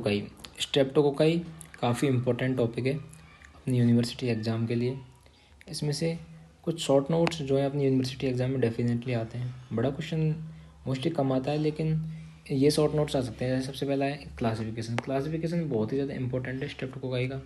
Streptococci. Streptococci काफ़ी important topic है अपनी यूनिवर्सिटी एग्ज़ाम के लिए। इसमें से कुछ शॉर्ट नोट्स जो है अपनी यूनिवर्सिटी एग्ज़ाम में डेफिनेटली आते हैं। बड़ा क्वेश्चन मोस्टली कम आता है, लेकिन ये शॉर्ट नोट्स आ सकते हैं। जैसे सबसे पहला है क्लासिफिकेशन। क्लासिफिकेशन बहुत ही ज़्यादा इंपॉर्टेंट है स्ट्रेप्टोकोकाई का,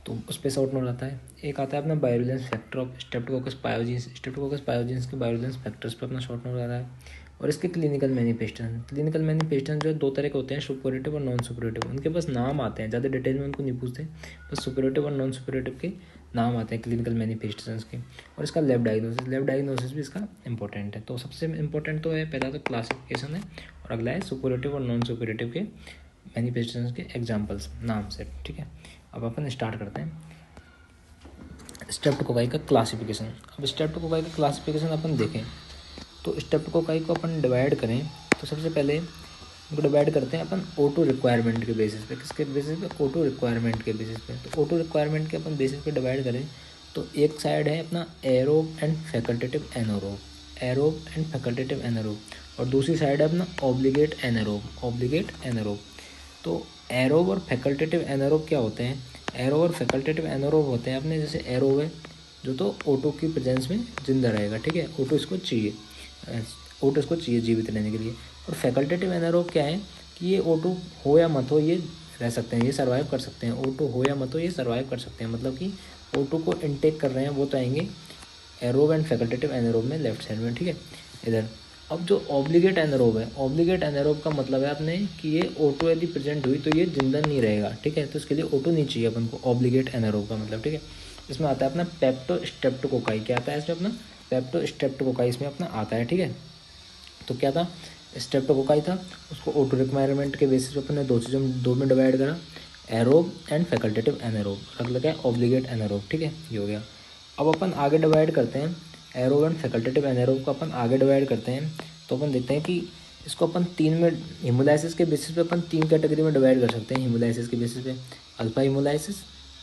तो उस पर शॉर्ट नोट आता है। एक आता है अपना virulence factor of Streptococcus pyogenes. Streptococcus pyogenes के वायरुलेंस फैक्टर्स पर अपना शॉर्ट नोट आता है। और इसके क्लिनिकल मैनिफेस्टेशन। क्लिनिकल मैनिफेस्टेशन जो है दो तरह के होते हैं, सुपरेटिव और नॉन सुपरेटिव। उनके पास नाम आते हैं, ज़्यादा डिटेल में उनको नहीं पूछते, बस सुपरेटिव और नॉन सुपरेटिव के नाम आते हैं क्लिनिकल मैनिफेस्टेशंस के। और इसका लैब डायग्नोसिस भी इसका इंपॉर्टेंट है। तो सबसे इंपॉर्टेंट तो है, पहला तो क्लासिफिकेशन है और अगला है सुपरेटिव और नॉन सुपरेटिव के मैनिफेस्टेशंस के एग्जाम्पल्स नाम से। ठीक है, अब अपन स्टार्ट करते हैं स्ट्रेप्टोकोकाई का क्लासिफिकेशन। अब स्ट्रेप्टोकोकाई का क्लासिफिकेशन अपन देखें तो स्ट्रेप्टोकोकाई को अपन डिवाइड करें तो सबसे पहले इनको डिवाइड करते हैं अपन ऑटो रिक्वायरमेंट के बेसिस पे। किसके बेसिस पे? ऑटो रिक्वायरमेंट के बेसिस पे। तो ऑटो रिक्वायरमेंट के अपन बेसिस पे डिवाइड करें तो एक साइड है अपना aerobe and facultative anaerobe, aerobe and facultative anaerobe, और दूसरी साइड है अपना ऑब्लिगेट एनारोब, ऑब्लिगेट एनारोब। तो एरोब और फैकल्टेटिव एनारोब क्या होते हैं? एरोब और फैकल्टेटिव एनारोब होते हैं अपने, जैसे एरोब है जो तो ऑटो की प्रेजेंस में जिंदा रहेगा। ठीक है, ऑटो इसको चाहिए, ऑटो इसको चाहिए जीवित रहने के लिए। और फैकल्टेटिव एनारोब क्या है कि ये ऑटो हो या मत हो ये रह सकते हैं, ये सर्वाइव कर सकते हैं। ऑटो हो या मत हो ये सर्वाइव कर सकते हैं, मतलब कि ऑटो को इनटेक कर रहे हैं वो तो आएंगे एरोब एंड फैकल्टेटिव एनारोब में लेफ्ट साइड में। ठीक है, इधर अब जो ऑब्लिगेट एनारोब है, ऑब्लिगेट एनारोब का मतलब है आपने कि ये ऑटो यदि प्रेजेंट हुई तो ये जिंदा नहीं रहेगा। ठीक है, तो इसके लिए ऑटो नहीं चाहिए अपन को, ऑब्लिगेट एनारोब का मतलब। ठीक है, इसमें आता है अपना पेप्टो स्ट्रेप्टोकोकाई। क्या आता है इसमें? अपना पेप्टो स्ट्रेप्टोकोकाई इसमें अपना आता है। ठीक है, तो क्या था? स्ट्रेप्टोकोकाई था, उसको ऑटो रिक्वायरमेंट के बेसिस पे अपने दो में डिवाइड करा, एरोब एंड फैकल्टेटिव एनारोब, अगला क्या है? Obligate anaerobe. ठीक है, ये हो गया। अब अपन आगे डिवाइड करते हैं एरोब एंड फैकल्टेटिव एनारोब को अपन आगे डिवाइड करते हैं तो अपन देखते हैं कि इसको अपन तीन में हिमोलाइसिस के बेसिस पे अपन तीन कैटेगरी में डिवाइड कर सकते हैं हिमोलाइसिस के बेसिस पे, अल्फा हिमोलाइसिस,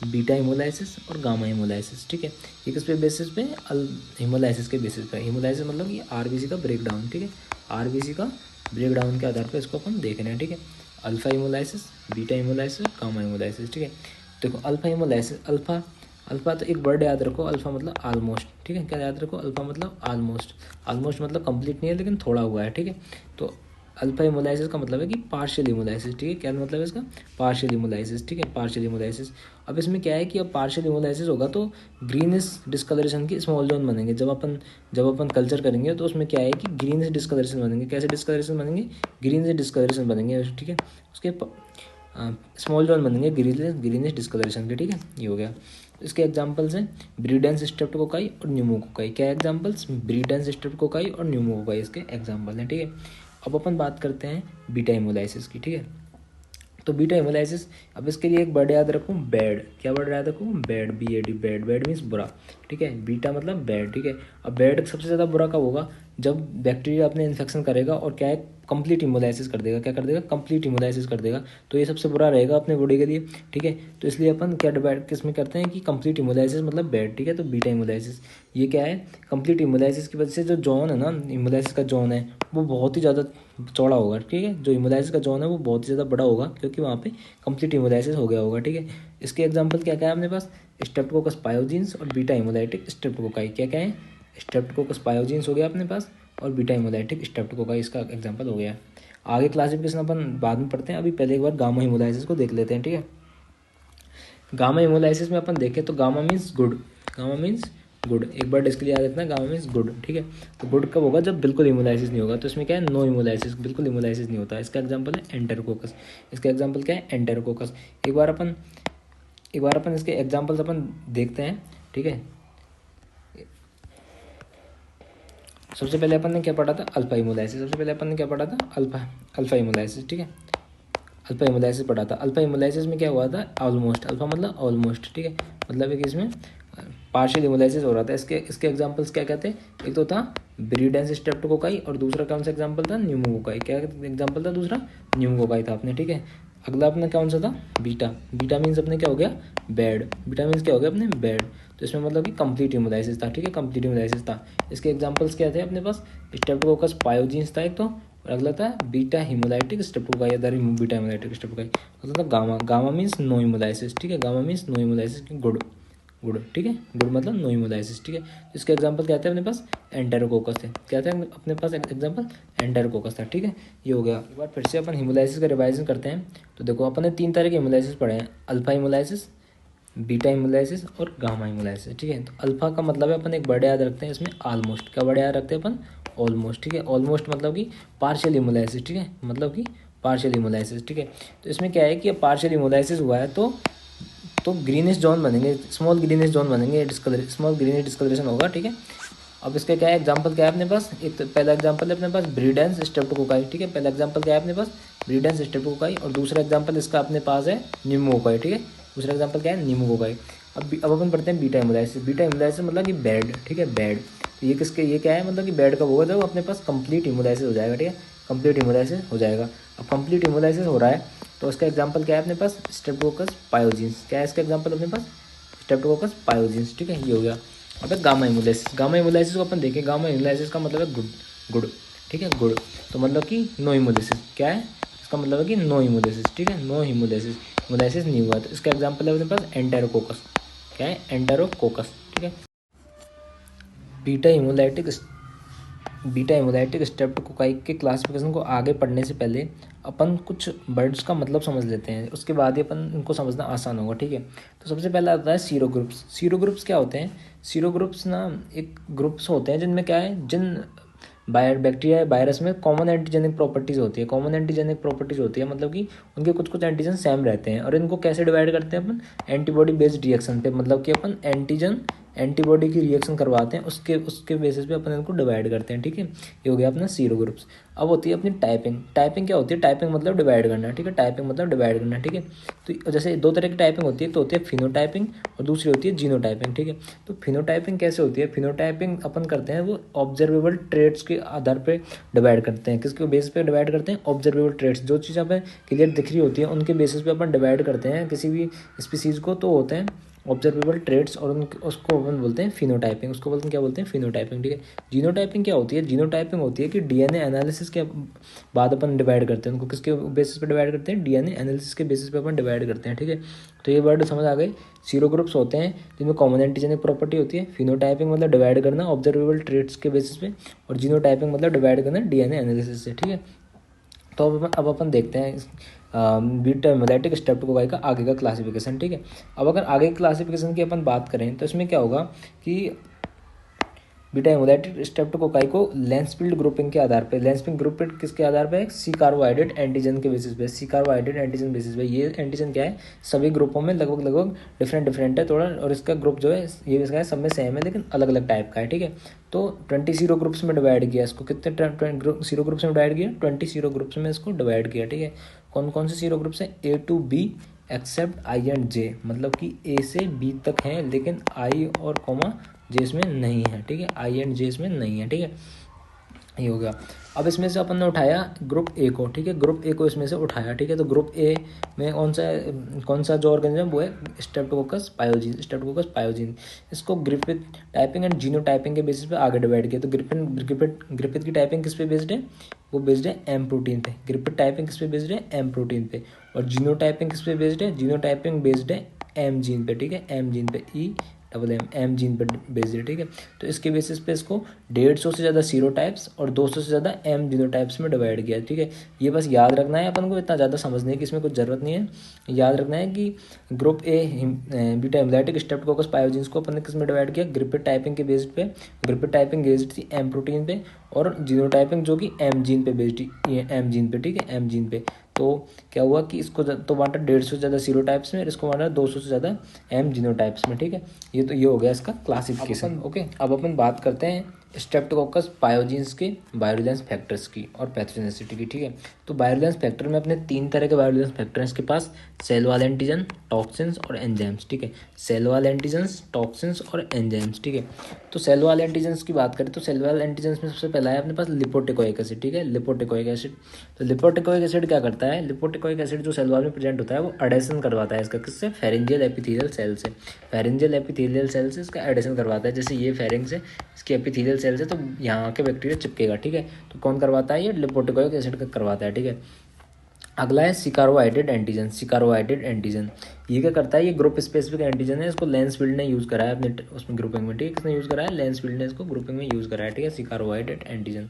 बीटा हिमोलाइसिस और गामा हिमोलाइसिस। ठीक है, ये किस पे बेसिस पे? हिमोलाइसिस के बेसिस पे। हिमोलाइसिस मतलब ये आरबीसी का ब्रेकडाउन। ठीक है, आरबीसी का ब्रेकडाउन के आधार पर इसको अपन देख रहे हैं। ठीक है, alpha haemolysis, beta haemolysis, gamma haemolysis. ठीक है, देखो अल्फा हिमोलाइसिस, अल्फा अल्फा तो एक वर्ड याद रखो, अल्फा मतलब ऑलमोस्ट। ठीक है, क्या याद रखो? अल्फा मतलब ऑलमोस्ट। ऑलमोस्ट मतलब कंप्लीट नहीं है लेकिन थोड़ा हुआ है। ठीक है, तो अल्फा हिमोलाइसिस का मतलब है कि पार्शियल हिमोलाइसिस। ठीक है, क्या मतलब है इसका? Partial haemolysis. ठीक है, पार्शियल हिमोलाइसिस। अब इसमें क्या है कि अब पार्शियल हिमोलाइसिस होगा तो ग्रीनिश डिस्कलरेशन की स्मॉल जोन बनेंगे। जब अपन कल्चर करेंगे तो उसमें क्या है कि ग्रीनिश डिस्कलरेशन बनेंगे। कैसे डिस्कलरेशन बनेंगे? ग्रीनिश डिस्कलरेशन बनेंगे। ठीक है, उसके स्मॉल जोन बनेंगे ग्रीनिश डिस्कलरेशन के। ठीक है, ये हो गया। इसके एग्जांपल्स हैं ब्रीडेंस स्ट्रेप्टोकोकाई और न्यूमोकोकाई। क्या एग्जांपल्स? ब्रीडेंस स्ट्रेप्टोकोकाई और न्यूमोकोकाई इसके एग्जांपल हैं। ठीक है, अब अपन बात करते हैं बीटा हिमोलाइसिस की। ठीक है, तो बीटा हिमोलाइसिस, अब इसके लिए एक वर्ड याद रखूँ, बैड। क्या वर्ड याद रखूँ? Bad, BAD, bad. Bad means बुरा। ठीक है, बीटा मतलब बैड। ठीक है, अब बैड सबसे ज़्यादा बुरा कब होगा? जब बैक्टीरिया अपने इन्फेक्शन करेगा और क्या है? कंप्लीट हिमोलाइसिस कर देगा। क्या कर देगा? कंप्लीट हिमोलाइसिस कर देगा, तो ये सबसे बुरा रहेगा अपने बॉडी के लिए। ठीक है, तो इसलिए अपन क्या डिवाइड किस में करते हैं कि कंप्लीट हिमोलाइसिस मतलब बैड। ठीक है, तो बीटा हिमोलाइसिस ये क्या है? कंप्लीट हिमोलाइसिस की वजह से जो जोन है ना, हिमोलाइसिस का जोन है वो बहुत ही ज़्यादा चौड़ा होगा। ठीक है, जो हिमोलाइसिस का जोन है वो बहुत ही ज़्यादा बड़ा होगा क्योंकि वहाँ पे कंप्लीट हिमोलाइसिस हो गया होगा। ठीक है, इसके एग्जांपल क्या क्या है अपने पास? स्ट्रेप्टोकोकस पायोजीन्स और बीटा हिमोलाइटिक स्ट्रेप्टोकोकाई। क्या क्या है? स्ट्रेप्टोकोकस पायोजीन्स हो गया अपने पास और बीटा हिमोलाइटिक स्ट्रेप्टोकोकाई इसका एग्जांपल हो गया। आगे क्लासिफिकेशन अपन बाद में पढ़ते हैं, अभी पहले एक बार गामा हिमोलाइसिस को देख लेते हैं। ठीक है, गामा हिमोलाइसिस में अपन देखें तो gamma means good, gamma means good. एक बार इसके लिए याद रखना, गामा मीन्स गुड। ठीक है, तो गुड कब होगा? जब बिल्कुल हिमोलाइसिस नहीं होगा। तो इसमें क्या है? नो हिमोलाइसिस, बिल्कुल हिमोलाइसिस नहीं होता। इसका एग्जांपल है एंटेरोकोकस। इसका एग्जांपल क्या है? एंटेरोकोकस। एक बार अपन इसके एग्जांपल्स अपन देखते हैं। ठीक है, सबसे पहले अपन ने क्या पढ़ा था? Alpha haemolysis. सबसे पहले अपन ने क्या पढ़ा था? Alpha haemolysis. ठीक है, अल्फा हिमोलाइसिस पढ़ा था। अल्फा हिमोलाइसिस में क्या हुआ था? ऑलमोस्ट, अल्फा मतलब ऑलमोस्ट। ठीक है, मतलब है कि इसमें पार्शियल हिमोलाइसिस हो रहा था। इसके एग्जांपल्स क्या कहते हैं? एक तो था ब्रीडेंस स्ट्रेप्टोकोकाई और दूसरा कौन सा एग्जांपल था? न्यूमोकोकाई। क्या एग्जांपल था दूसरा? न्यूमोकोकाई था अपने। ठीक है, अगला अपना कौन सा था? बीटा। बीटा मीन्स अपने क्या हो गया? बैड। बीटा मीन्स क्या हो गया अपने? बैड। तो इसमें मतलब कि कंप्लीट हिमोलाइसिस था। ठीक है, कंप्लीट हिमोलाइसिस था। इसके एग्जांपल्स क्या थे अपने पास? स्ट्रेप्टोकोकस पायोजीन्स था एक तो, और अगला था बीटा हिमोलाइटिक स्ट्रेप्टोकोकाई या बीटा हिमोलाइटिक स्ट्रेप्टोकोकाई। अगला था gamma, gamma means no hemolysis, ठीक है, gamma means no hemolysis, good good, ठीक है, गुड मतलब नो हिमोलाइसिस, ठीक है। इसके एग्जांपल क्या थे अपने पास, एंटेरोकोकस थे, क्या था अपने पास एग्जांपल, एंटेरोकोकस था, ठीक है। ये हो गया। एक बार फिर से अपन हिमोलाइसिस का रिवाइजन करते हैं। तो देखो अपन ने 3 तरह के हिमोलाइसिस पढ़े हैं, अल्फा हिमोलाइसिस, बीटा हिमोलाइसिस और गामा हिमोलाइसिस, ठीक है। तो अल्फा का मतलब है अपन एक वर्ड याद रखते हैं इसमें, ऑलमोस्ट, क्या वर्ड याद रखते हैं अपन, ऑलमोस्ट, ठीक है। ऑलमोस्ट मतलब कि पार्शियल हिमोलाइसिस, ठीक है, मतलब कि पार्शियल हिमोलाइसिस, ठीक है। तो इसमें क्या है कि पार्शियल हिमोलाइसिस हुआ है तो ग्रीनिश जोन बनेंगे, स्मॉल ग्रीनिश जोन बनेंगे, स्मॉल ग्रीनिश डिस्कलरेशन होगा, ठीक है। अब इसका क्या है एग्जांपल, क्या है अपने पास, एक तो पहला एग्जांपल है अपने पास ब्रीडेंस स्ट्रेप्टोकोकाई, ठीक है, पहला एग्जांपल क्या है अपने पास, ब्रीडेंस स्ट्रेप्टोकोकाई, और दूसरा एग्जांपल इसका अपने पास है न्यूमोकोकाई, ठीक है, दूसरा एग्जांपल क्या है, न्यूमोकोकाई। अब अपन पढ़ते हैं बीटा हिमोलाइसिस। बीटा हिमोलाइसिस मतलब कि बेड, ठीक है, बेड। तो ये क्या है, मतलब कि बेड कब होगा, जब अपने पास कंप्लीट हिमोलाइसिस हो जाएगा, ठीक है, कंप्लीट हिमोलाइसिस हो जाएगा। अब कंप्लीट हिमोलाइसिस हो रहा है तो इसका एग्जांपल क्या है अपने पास, स्ट्रेप्टोकोकस पायोजीन्स, क्या है इसका एग्जांपल अपने पास, स्ट्रेप्टोकोकस पायोजीन्स, ठीक है, ये हो गया। अब गामा हिमोलाइसिस, गामा हिमोलाइसिस को अपन देखें, गामा हिमोलाइसिस का मतलब है गुड गुड, ठीक है, गुड, तो मतलब कि नो हिमोलाइसिस, क्या है इसका मतलब है कि नो हिमोलाइसिस, ठीक है, नो हिमोलाइसिस, हिमोलाइसिस नहीं हुआ। तो इसका एग्जांपल है अपने पास एंटेरोकोकस, क्या है, एंटेरोकोकस, ठीक है। Beta haemolytic beta hemolytic streptococci के क्लासिफिकेशन को आगे पढ़ने से पहले अपन कुछ वर्ड्स का मतलब समझ लेते हैं, उसके बाद ही अपन इनको समझना आसान होगा, ठीक है। तो सबसे पहला आता है सीरो ग्रुप्स। सीरो ग्रुप्स क्या होते हैं, सीरो ग्रुप्स ना एक ग्रुप्स होते हैं जिनमें क्या है, जिन बैक्टीरिया या वायरस में कॉमन एंटीजेनिक प्रॉपर्टीज़ होती है, कॉमन एंटीजेनिक प्रॉपर्टीज़ होती है, मतलब कि उनके कुछ कुछ एंटीजन सेम रहते हैं। और इनको कैसे डिवाइड करते हैं अपन, एंटीबॉडी बेस्ड रिएक्शन पे, मतलब कि अपन एंटीजन एंटीबॉडी की रिएक्शन करवाते हैं, उसके उसके बेसिस पे अपन इनको डिवाइड करते हैं, ठीक है। ये हो गया अपना सीरो ग्रुप्स। अब होती है अपनी टाइपिंग। टाइपिंग क्या होती है, टाइपिंग मतलब डिवाइड करना, ठीक है, टाइपिंग मतलब डिवाइड करना, ठीक है। तो जैसे 2 तरह की टाइपिंग होती है, तो होती है फिनोटाइपिंग और दूसरी होती है जीनोटाइपिंग, ठीक है। तो फिनोटाइपिंग कैसे होती है, फिनोटाइपिंग अपन करते हैं वो ऑब्जर्वेबल ट्रेड्स के आधार पे डिवाइड करते हैं। किसके बेसिस पे डिवाइड करते हैं, ऑब्जर्वेबल ट्रेड्स, जो चीज़ हमें क्लियर दिख रही होती है उनके बेसिस पे अपन डिवाइड करते हैं किसी भी स्पीसीज़ को, तो होते हैं ऑब्जर्वेबल ट्रेड्स, और उसको अपन बोलते हैं फिनोटाइपिंग, उसको बोलते हैं क्या बोलते हैं, फिनोटाइपिंग, ठीक है। जीनोटाइपिंग क्या होती है, जीनोटाइपिंग होती है कि डीएनए एनालिसिस के बाद अपन डिवाइड करते हैं उनको, किसके बेसिस पे डिवाइड करते हैं, डीएनए एनालिसिस के बेसिस पे अपन डिवाइड करते हैं, ठीक है। तो ये वर्ड समझ आ गए। सीरो ग्रुप्स होते हैं जिनमें कॉमन एंटीजेनिक प्रॉपर्टी होती है, फिनोटाइपिंग मतलब डिवाइड करना ऑब्जर्वेबल ट्रेड्स के बेसिस पे, और जीनोटाइपिंग मतलब डिवाइड करना डीएनए एनालिसिस से, ठीक है। तो अब अपन देखते हैं बीटा हिमोलाइटिक स्ट्रेप्टोकोकाई का आगे का क्लासिफिकेशन, ठीक है। अब अगर आगे क्लासिफिकेशन की अपन बात करें तो इसमें क्या होगा कि बीटा हिमोलाइटिक स्ट्रेप्टोकोकाई को लेंसफील्ड ग्रुपिंग के आधार पर, लेंसफील्ड ग्रुपिंग किसके आधार पर है, सी कार्बोहाइड्रेट एंटीजन के बेसिस पे, सी कार्बोहाइड्रेट एंटीजन बेसिस पे। ये एंटीजन क्या है, सभी ग्रुपों में लगभग डिफरेंट है थोड़ा, और इसका ग्रुप जो है ये इसका है सब में सेम है लेकिन अलग अलग टाइप का है, ठीक है। तो 20 सीरो ग्रुप्स में डिवाइड किया इसको, कितने सीरो ग्रुप्स में डिवाइड किया, 20 सीरो ग्रुप्स में इसको डिवाइड किया, ठीक है। कौन कौन से सीरो ग्रुप्स हैं, A to B except I and J, मतलब कि ए से बी तक हैं लेकिन आई और कॉमा जे इसमें नहीं है, ठीक है, आई एंड जे इसमें नहीं है, ठीक है, ये हो गया। अब इसमें से अपन ने उठाया ग्रुप ए को, ठीक है, ग्रुप ए को इसमें से उठाया, ठीक है। तो ग्रुप ए में कौन सा जो ऑर्गेनिज्म वो है, स्ट्रेप्टोकोकस पायोजीन, स्ट्रेप्टोकोकस पायोजीन। इसको ग्रिफिथ टाइपिंग एंड जीनोटाइपिंग के बेसिस पे आगे डिवाइड किया। तो ग्रिफिथ की टाइपिंग किस पे बेस्ड है, वो बेस्ड है एम प्रोटीन पे। ग्रिफिथ टाइपिंग किस पे बेस्ड है, एम प्रोटीन पे। और जीनोटाइपिंग किस पे बेस्ड है, जीनोटाइपिंग बेस्ड है एम जीन पे, ठीक है, एम जीन पे, एम जीन पर बेस्ड है, ठीक है। तो इसके बेसिस पे इसको 150 से ज़्यादा सीरो टाइप्स और 200 से ज़्यादा एम जीनो टाइप्स में डिवाइड किया है, ठीक है। ये बस याद रखना है अपन को, इतना ज़्यादा समझने की इसमें कुछ ज़रूरत नहीं है। याद रखना है कि group A beta haemolytic Streptococcus पायोजीन्स को अपन ने किस में डिवाइड किया, ग्रिफिथ टाइपिंग के बेस्ड पे। ग्रिफिथ टाइपिंग बेस्ड थी एम प्रोटीन पे, और जीनोटाइपिंग जो कि एम जीन पे बेस्ड थी, एम जीन पे, ठीक है, एम जीन पे। तो क्या हुआ कि इसको तो बांटा 150 से ज़्यादा सीरो टाइप्स में, और इसको बांटा 200 से ज़्यादा एम जीनो टाइप्स में, ठीक है। ये हो गया इसका क्लासिफिकेशन, ओके। अब अपन बात करते हैं स्ट्रेप्टोकोकस पायोजीन्स के वायरुलेंस फैक्टर्स की और पैथोजेनिसिटी की, ठीक है। तो वायरुलेंस फैक्टर में अपने 3 तरह के वायरुलेंस फैक्टर हैं इसके पास, सेल वाल एंटीजन, टॉक्सिन्स और एंजाइम्स, ठीक है। सेल वाल एंटीजन्स, टॉक्सिन्स और एंजाइम्स, ठीक है। तो सेल वाल एंटीजन्स की बात करें तो सेल वाल एंटीजन्स में सबसे पहला है अपने पास लिपोटिकोइक एसिड, ठीक है, लिपोटिकोइक एसिड। तो लिपोटिकोइक एसिड क्या करता है, लिपोटिकोइक एसिड जो सेल वाल में प्रेजेंट होता है वो एडेशन करवाता है इसका, किससे, फेरेंजियल एपिथेलियल सेल से। फेरेंजियल एपिथेलियल सेल से इसका एडेशन करवाता है। जैसे ये फेरेंग्स है, इसकी एपिथेलियल सेल से, तो यहाँ के बैक्टीरिया चिपकेगा, ठीक है। तो कौन करवाता है ये, लिपोटिकोइक एसिड का करवाता है, ठीक है। अगला है सिकारोहाइड्रेट एंटीजन। सिकारोहाइड्रेट एंटीजन ये क्या करता है, ये ग्रुप स्पेसिफिक एंटीजन है, इसको लैंसफील्ड ने यूज़ करा है अपने उसमें ग्रुपिंग में, ठीक है। किसने यूज़ करा है, लैंसफील्ड ने इसको ग्रुपिंग में यूज़ करा है, ठीक है, सिकारोहाइड्रेट एंटीजन।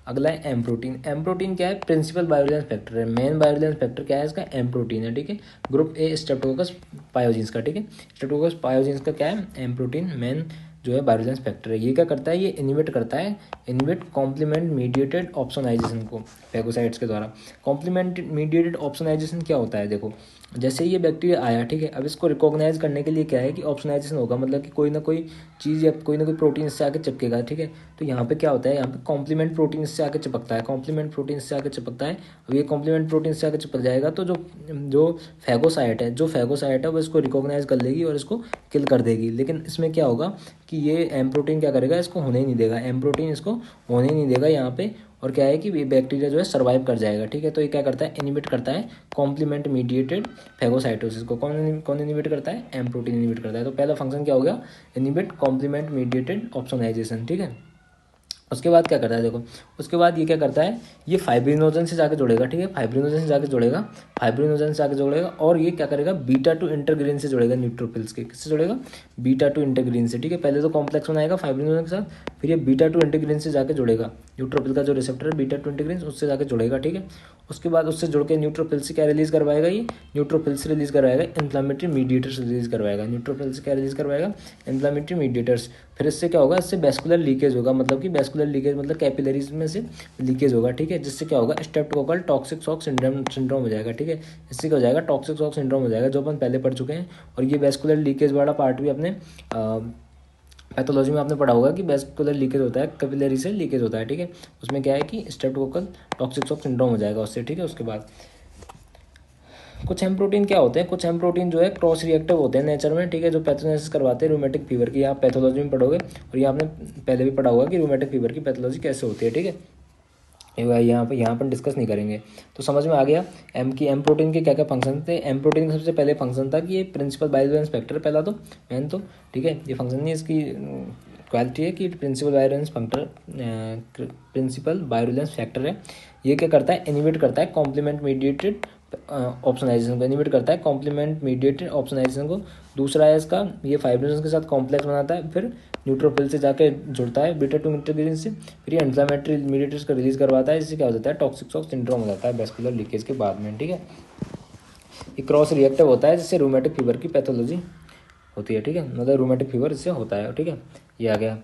अगला है एम प्रोटीन। एम प्रोटीन क्या है, प्रिंसिपल बायोलेंस फैक्टर है, मेन बायोलेंस फैक्टर क्या है इसका, एम प्रोटीन है, ठीक है। ग्रुप ए स्ट्रेप्टोकोकस पायोजीन्स का, ठीक है। स्ट्रेप्टोकोकस पायोजीन्स का क्या है, एम प्रोटीन मेन जो है बायोलेंस फैक्टर है। ये क्या करता है, ये इनिबिट करता है, इनिबिट कॉम्प्लीमेंट मीडिएटेड ऑप्सोनाइजेशन को फैगोसाइट्स के द्वारा। कॉम्प्लीमेंट मीडिएटेड ऑप्सोनाइजेशन क्या होता है, देखो जैसे ये बैक्टीरिया आया, ठीक है, अब इसको रिकॉग्नाइज करने के लिए क्या है कि ऑप्सोनाइजेशन होगा, मतलब कि कोई ना कोई चीज़ या कोई ना कोई प्रोटीन इससे आके चिपकेगा, ठीक है। तो यहाँ पे क्या होता है, यहाँ पे कॉम्प्लीमेंट प्रोटीन इससे आके चिपकता है, कॉम्प्लीमेंट प्रोटीन इससे आके चिपकता है। अब ये कॉम्प्लीमेंट प्रोटीन इससे आके चिपक जाएगा तो जो फैगोसाइट है वो इसको रिकॉग्नाइज कर लेगी और इसको किल कर देगी। लेकिन इसमें क्या होगा कि ये एम प्रोटीन क्या करेगा, इसको होने ही नहीं देगा, एम प्रोटीन इसको होने ही नहीं देगा यहाँ पे। और क्या है कि ये बैक्टीरिया जो है सर्वाइव कर जाएगा, ठीक है। तो ये क्या करता है, इनिबिट करता है कॉम्प्लीमेंट मीडिएटेड फैगोसाइटोसिस को। कौन इनिबिट करता है, एम प्रोटीन इनिबिट करता है। तो पहला फंक्शन क्या हो गया, इनिबिट कॉम्प्लीमेंट मीडिएटेड ऑप्सोनाइजेशन, ठीक है। उसके बाद क्या करता है, देखो उसके बाद ये क्या करता है, ये फाइब्रिनोजन से जाके जुड़ेगा, ठीक है, फाइब्रिनोजन से जाके जुड़ेगा, फाइब्रिनोजन से जाके जुड़ेगा। और ये क्या करेगा, बीटा टू इंटरग्रीन से जुड़ेगा, न्यूट्रोफिल्स के किससे जुड़ेगा, बीटा टू इंटरग्रीन से, ठीक है। पहले तो कॉम्प्लेक्स बनाएगा फाइब्रिनोजन के साथ, फिर ये बीटा टू इंटरग्रीन से जाके जुड़ेगा, न्यूट्रोफिल का जो रिसेप्टर है बीटा टू इंटरग्रीन उससे जाके जुड़ेगा, ठीक है। उसके बाद उससे जुड़ के न्यूट्रोफिल से क्या रिलीज करवाएगा, ये न्यूट्रोफिल से रिलीज करवाएगा इन्फ्लामेटरी मीडिएटर्स रिलीज करवाएगा, न्यूट्रोफिल से क्या रिलीज करवाएगा, इन्फ्लामेटरी मीडिएटर्स। फिर इससे क्या होगा, इससे वैस्कुलर लीकेज होगा, मतलब कि वैस्कुलर लीकेज मतलब कैपिलरीज में से लीकेज होगा, ठीक है। जिससे क्या होगा, स्ट्रेप्टोकोकल टॉक्सिक शॉक सिंड्रोम हो जाएगा, ठीक है। इससे क्या हो जाएगा, टॉक्सिक शॉक सिंड्रोम हो जाएगा, जो अपन पहले पढ़ चुके हैं। और ये वैस्कुलर लीकेज वाला पार्ट भी अपने पैथोलॉजी में आपने पढ़ा होगा कि वैस्कुलर लीकेज होता है, कैपिलरी से लीकेज होता है, ठीक है। उसमें क्या है कि स्ट्रेप्टोकोकल टॉक्सिक शॉक सिंड्रोम हो जाएगा उससे, ठीक है। उसके बाद कुछ एम प्रोटीन क्या होते हैं, कुछ एम प्रोटीन जो है क्रॉस रिएक्टिव होते हैं नेचर में, ठीक है, जो पैथोजेनेसिस करवाते हैं रूमेटिक फीवर की। आप पैथोलॉजी में पढ़ोगे और ये आपने पहले भी पढ़ा होगा कि रूमेटिक फीवर की पैथोलॉजी कैसे होती है, ठीक है। यहाँ पर डिस्कस नहीं करेंगे। तो समझ में आ गया एम प्रोटीन के क्या क्या फंक्शन थे। एम प्रोटीन का सबसे पहले फंक्शन था कि ये प्रिंसिपल बायोलेंस फैक्टर पहला तो मैन तो, ठीक है। ये फंक्शन नहीं, इसकी क्वालिटी है कि प्रिंसिपल बायोलेंस फैक्टर है। ये क्या करता है, इनिबिट करता है कॉम्प्लीमेंट मीडिएटेड ऑप्सोनाइजेशन को, इनिबिट करता है कॉम्प्लीमेंट मीडिएटेड ऑप्सोनाइजेशन को। दूसरा है इसका, ये फाइब्रिनोजन के साथ कॉम्प्लेक्स बनाता है, फिर न्यूट्रोफिल से जाके जुड़ता है बीटा टू इंटरग्रीन से, फिर ये इन्फ्लामेटरी मीडिएटर्स को रिलीज करवाता है। इससे क्या हो जाता है, टॉक्सिक शॉक सिंड्रोम हो जाता है वैस्कुलर लीकेज के बाद में, ठीक है। ये क्रॉस रिएक्टिव होता है, जिससे रूमेटिक फीवर की पैथोलॉजी होती है, ठीक है, मतलब रूमेटिक फीवर इससे होता है, ठीक है। ये आ गया।